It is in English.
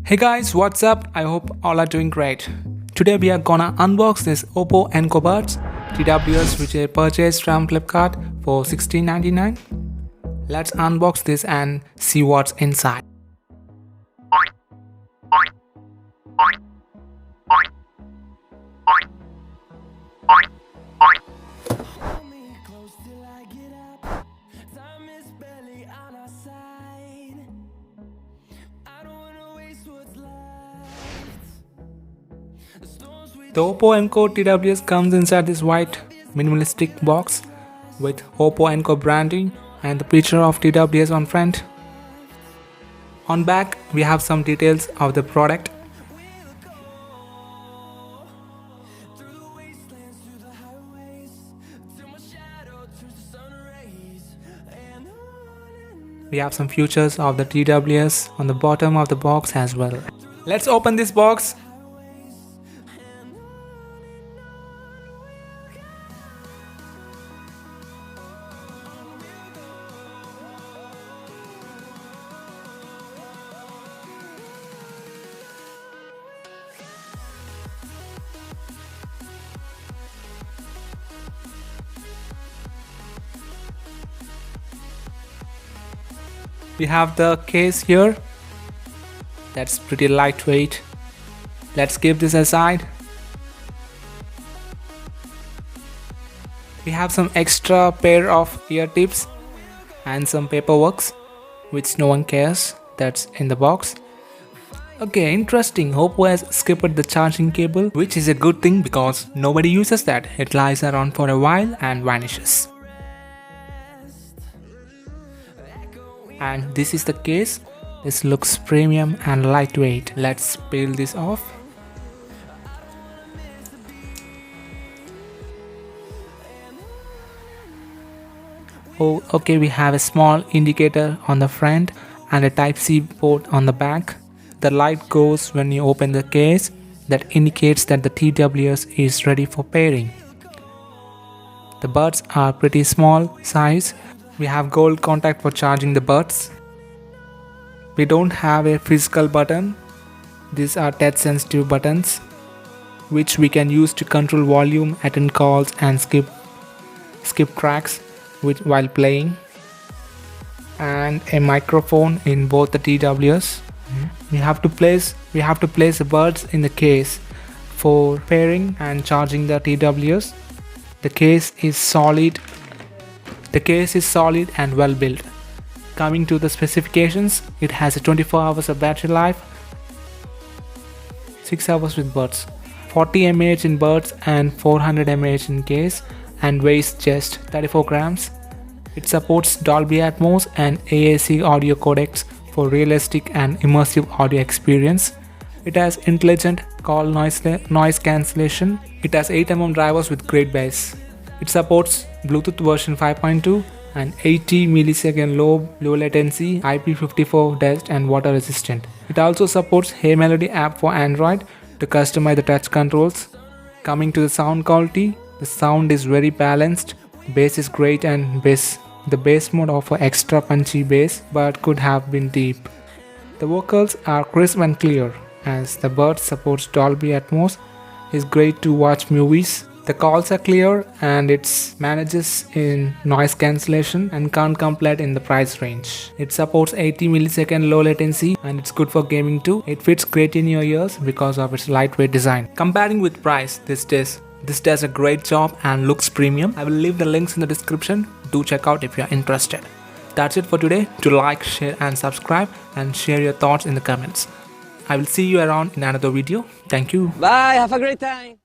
Hey guys, what's up? I hope all are doing great. Today we are gonna unbox this OPPO Enco Buds TWS which I purchased from Flipkart for $16.99. Let's unbox this and see what's inside. The OPPO Enco TWS comes inside this white minimalistic box with OPPO Enco branding and the picture of TWS on front. On back we have some details of the product. We have some features of the TWS on the bottom of the box as well. Let's open this box. We have the case here. That's pretty lightweight. Let's keep this aside. We have some extra pair of ear tips and some paperwork which no one cares. That's in the box. Okay, interesting. OPPO has skipped the charging cable, which is a good thing because nobody uses that. It lies around for a while and vanishes. And this is the case. This looks premium and lightweight. Let's peel this off. Oh, okay, we have a small indicator on the front and a Type-C port on the back. The light goes when you open the case. That indicates that the TWS is ready for pairing. The buds are pretty small size. We have gold contact for charging the buds. We don't have a physical button. These are touch sensitive buttons which we can use to control volume, attend calls and skip tracks while playing. And a microphone in both the TWS. We have to place the buds in the case for pairing and charging the TWS. The case is solid and well built. Coming to the specifications, it has a 24 hours of battery life, 6 hours with buds, 40 mAh in buds and 400 mAh in case, and weighs just 34 grams. It supports Dolby Atmos and AAC audio codecs for realistic and immersive audio experience. It has intelligent call noise cancellation. It has 8mm drivers with great bass. It supports Bluetooth version 5.2 and 80 millisecond low latency, IP54 dust and water resistant. It also supports Hey Melody app for Android to customize the touch controls. Coming to the sound quality, the sound is very balanced. Bass is great and the bass mode offers extra punchy bass but could have been deep. The vocals are crisp and clear as the Buds supports Dolby Atmos. It's great to watch movies. The calls are clear and it manages in noise cancellation and can't complain in the price range. It supports 80 millisecond low latency and it's good for gaming too. It fits great in your ears because of its lightweight design. Comparing with price, this does a great job and looks premium. I will leave the links in the description. Do check out if you are interested. That's it for today. Do like, share and subscribe and share your thoughts in the comments. I will see you around in another video. Thank you. Bye. Have a great time.